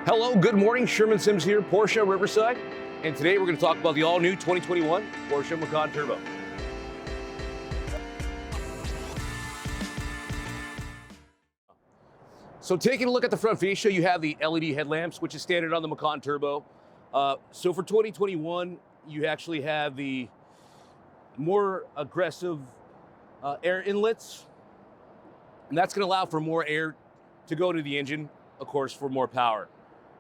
Hello, good morning. Sherman Sims here, Porsche Riverside. And today we're going to talk about the all-new 2021 Porsche Macan Turbo. So taking a look at the front fascia, you have the LED headlamps, which is standard on the Macan Turbo. So for 2021, you actually have the more aggressive air inlets. And that's going to allow for more air to go to the engine, of course, for more power.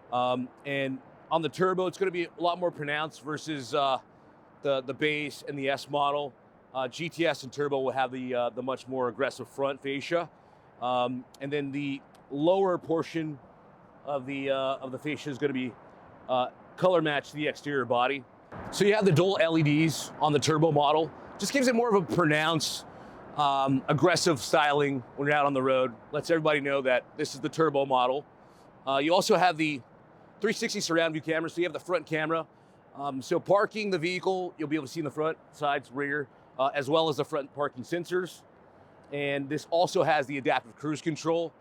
And on the turbo, it's going to be a lot more pronounced versus the base and the S model. GTS and turbo will have the much more aggressive front fascia, and then the lower portion of the fascia is going to be color matched to the exterior body. So you have the dual LEDs on the turbo model. Just gives it more of a pronounced, aggressive styling when you're out on the road. Lets everybody know that this is the turbo model. You also have the 360 surround view camera, so you have the front camera. So parking the vehicle, you'll be able to see in the front, sides, rear, as well as the front parking sensors. And this also has the adaptive cruise control,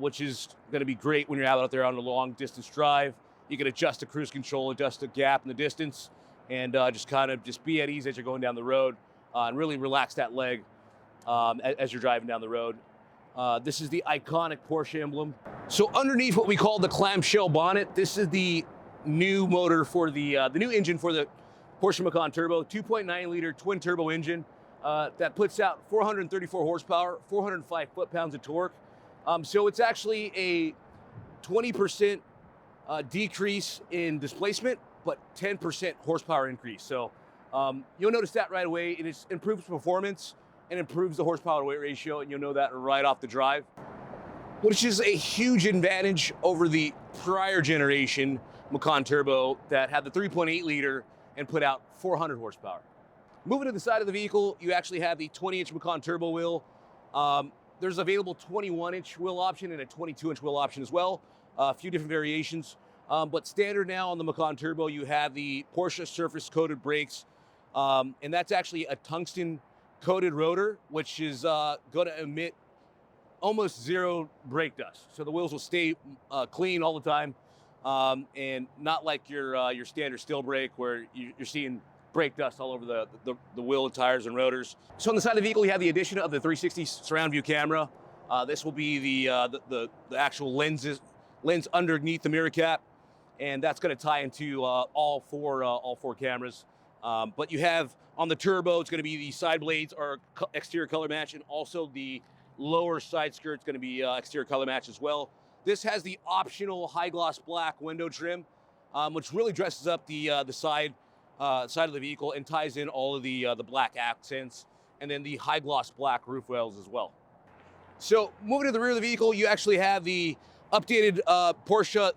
which is going to be great when you're out there on a long distance drive. You can adjust the cruise control, adjust the gap in the distance, and just be at ease as you're going down the road, and really relax that leg as you're driving down the road. This is the iconic Porsche emblem. So underneath what we call the clamshell bonnet, this is the new motor for the new engine for the Porsche Macan Turbo, 2.9 liter twin turbo engine that puts out 434 horsepower, 405 foot-pounds of torque. So it's actually a 20% decrease in displacement, but 10% horsepower increase. So you'll notice that right away. It improves performance and improves the horsepower to weight ratio, and you'll know that right off the drive, which is a huge advantage over the prior generation Macan Turbo that had the 3.8 liter and put out 400 horsepower. Moving to the side of the vehicle, you actually have the 20-inch Macan Turbo wheel. There's available 21-inch wheel option and a 22-inch wheel option as well. A few different variations, but standard now on the Macan Turbo, you have the Porsche surface coated brakes, and that's actually a tungsten coated rotor, which is going to emit almost zero brake dust. So the wheels will stay clean all the time, and not like your standard steel brake where you're seeing brake dust all over the wheel and tires and rotors. So on the side of the vehicle, you have the addition of the 360 surround view camera. This will be the actual lens underneath the mirror cap, and that's going to tie into all four cameras. But you have on the turbo, it's going to be the side blades are exterior color match, and also the lower side skirt is going to be exterior color match as well. This has the optional high gloss black window trim, which really dresses up the side of the vehicle and ties in all of the black accents, and then the high gloss black roof rails as well. So moving to the rear of the vehicle, you actually have the updated Porsche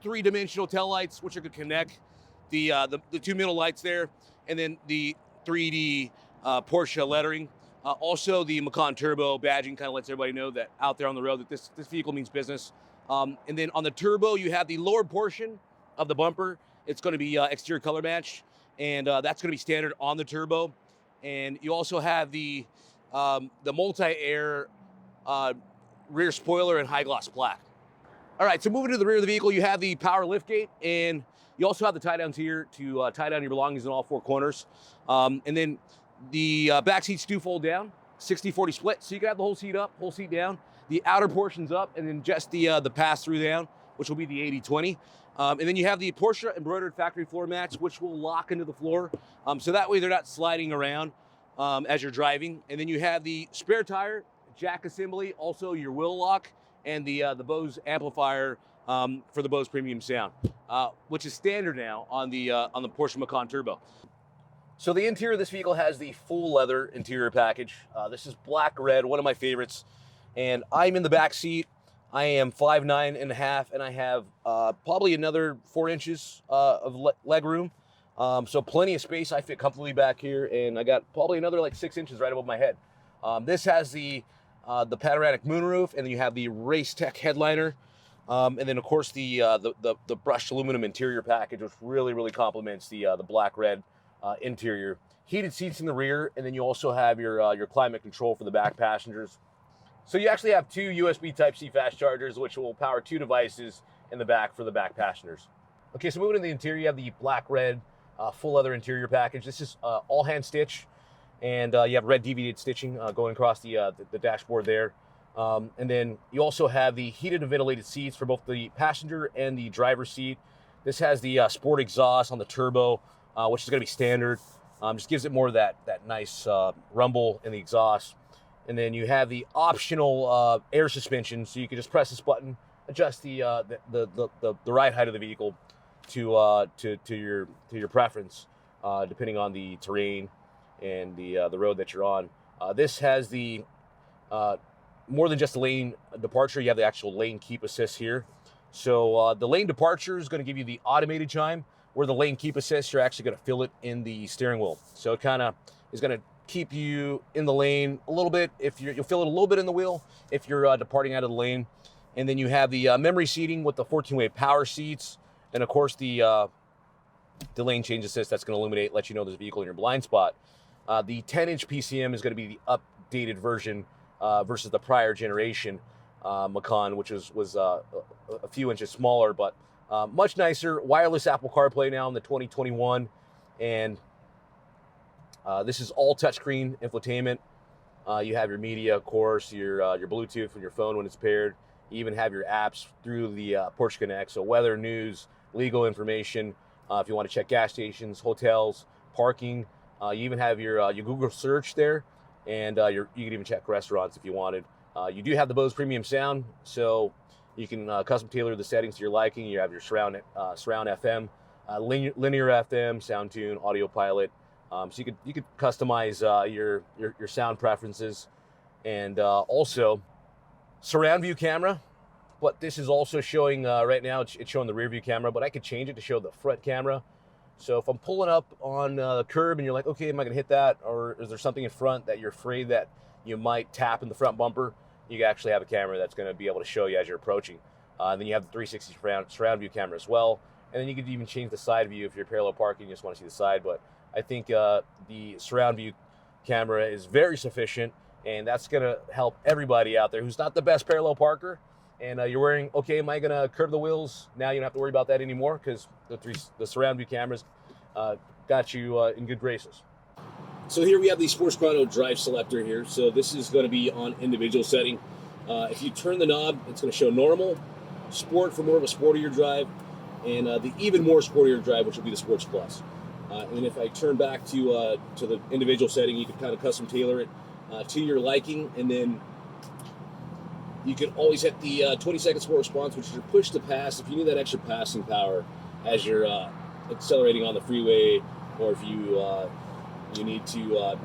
three-dimensional taillights, which are going to connect the two middle lights there, and then the 3D Porsche lettering. Also, the Macan Turbo badging kind of lets everybody know that out there on the road that this vehicle means business. And then on the Turbo, you have the lower portion of the bumper. It's going to be exterior color match, and that's going to be standard on the Turbo. And you also have the multi-air rear spoiler and high gloss black. All right, so moving to the rear of the vehicle, you have the power liftgate, and you also have the tie downs here to tie down your belongings in all four corners. And then the back seats do fold down, 60-40 split, so you can have the whole seat up, whole seat down, the outer portion's up, and then just the pass-through down, which will be the 80-20. And then you have the Porsche embroidered factory floor mats, which will lock into the floor, so that way they're not sliding around as you're driving. And then you have the spare tire, jack assembly, also your wheel lock, and the Bose amplifier for the Bose premium sound, which is standard now on the Porsche Macan Turbo. So the interior of this vehicle has the full leather interior package. This is black red, one of my favorites. And I'm in the back seat. I am 5'9.5", and I have probably another 4 inches of leg room. So plenty of space. I fit comfortably back here, and I got probably another like 6 inches right above my head. This has the panoramic moonroof, and then you have the Race Tech headliner. And then of course the brushed aluminum interior package, which really complements the black red interior. Heated seats in the rear, and then you also have your climate control for the back passengers. So you actually have two USB Type-C fast chargers, which will power two devices in the back for the back passengers. Okay, so moving to the interior, you have the black red full leather interior package. This is all hand stitch, and you have red deviated stitching going across the dashboard there. And then you also have the heated and ventilated seats for both the passenger and the driver's seat. This has the sport exhaust on the turbo, which is going to be standard. Just gives it more of that nice rumble in the exhaust. And then you have the optional air suspension, so you can just press this button, adjust the ride height of the vehicle to your preference, depending on the terrain and the road that you're on. This has the more than just the lane departure. You have the actual lane keep assist here. So the lane departure is going to give you the automated chime, where the lane keep assist, you're actually going to feel it in the steering wheel. So it kind of is going to keep you in the lane a little bit. You'll feel it a little bit in the wheel if you're departing out of the lane. And then you have the memory seating with the 14-way power seats, and of course the lane change assist that's going to illuminate, let you know there's a vehicle in your blind spot. The 10-inch PCM is going to be the updated version versus the prior generation Macan, which was a few inches smaller, but much nicer. Wireless Apple CarPlay now in the 2021, and this is all touchscreen infotainment. You have your media, of course, your Bluetooth from your phone when it's paired. You even have your apps through the Porsche Connect, so weather, news, legal information. If you want to check gas stations, hotels, parking, you even have your Google search there, and you can even check restaurants if you wanted. You do have the Bose premium sound, so you can custom tailor the settings to your liking. You have your surround FM, linear FM, sound tune, audio pilot. So you could customize your sound preferences, and also surround view camera. But this is also showing right now. It's showing the rear view camera, but I could change it to show the front camera. So if I'm pulling up on the curb and you're like, okay, am I gonna hit that, or is there something in front that you're afraid that you might tap in the front bumper? You can actually have a camera that's going to be able to show you as you're approaching. And then you have the 360 surround view camera as well. And then you could even change the side view if you're parallel parking, you just want to see the side. But I think the surround view camera is very sufficient, and that's going to help everybody out there who's not the best parallel parker. And you're worrying, okay, am I going to curb the wheels? Now you don't have to worry about that anymore, because the surround view cameras got you in good graces. So here we have the Sports Chrono drive selector here. So this is going to be on individual setting. If you turn the knob, it's going to show normal, sport for more of a sportier drive, and the even more sportier drive, which will be the Sports Plus. And if I turn back to the individual setting, you can kind of custom tailor it to your liking, and then you can always hit the 20-second sport response, which is your push to pass. If you need that extra passing power as you're accelerating on the freeway, or if you need to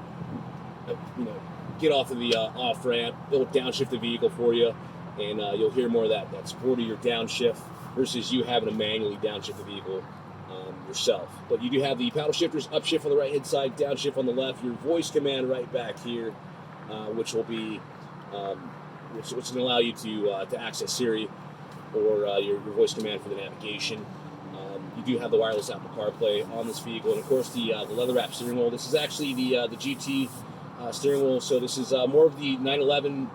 get off of the off ramp, it'll downshift the vehicle for you, and you'll hear more of that sportier downshift versus you having to manually downshift the vehicle yourself. But you do have the paddle shifters, upshift on the right hand side, downshift on the left, your voice command right back here, which will be which is going to allow you to access Siri or your voice command for the navigation. You do have the wireless Apple CarPlay on this vehicle, and of course the leather-wrapped steering wheel. This is actually the GT steering wheel, so this is more of the 911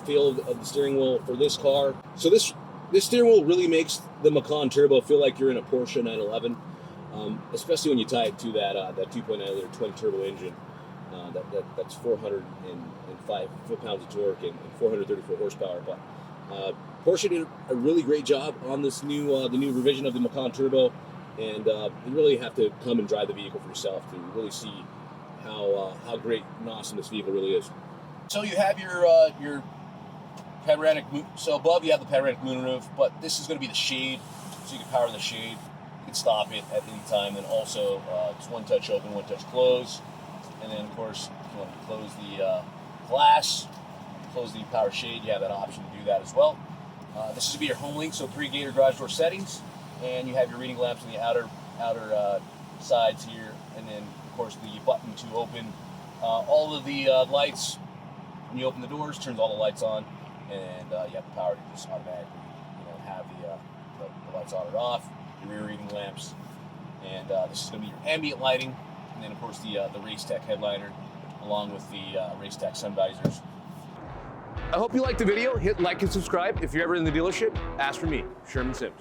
feel of the steering wheel for this car. So this steering wheel really makes the Macan Turbo feel like you're in a Porsche 911, especially when you tie it to that 2.9-liter twin turbo engine. That's 405 foot-pounds of torque and 434 horsepower. But Porsche did a really great job on this the new revision of the Macan Turbo, and you really have to come and drive the vehicle for yourself to really see how great and awesome this vehicle really is. So you have your panoramic. So above you have the panoramic moonroof, but this is going to be the shade, so you can power the shade. You can stop it at any time, and also it's one touch open, one touch close. And then, of course, if you want to close the glass, close the power shade, you have that option to do that as well. This is going to be your home link, so 3 gator garage door settings, and you have your reading lamps on the outer sides here, and then, of course, the button to open all of the lights. When you open the doors, turns all the lights on, and you have the power to just automatically, have the lights on or off. Your rear reading lamps, and this is going to be your ambient lighting. And then, of course, the Race Tech headliner, along with the Race Tech sun visors. I hope you liked the video. Hit like and subscribe. If you're ever in the dealership, ask for me, Sherman Sims.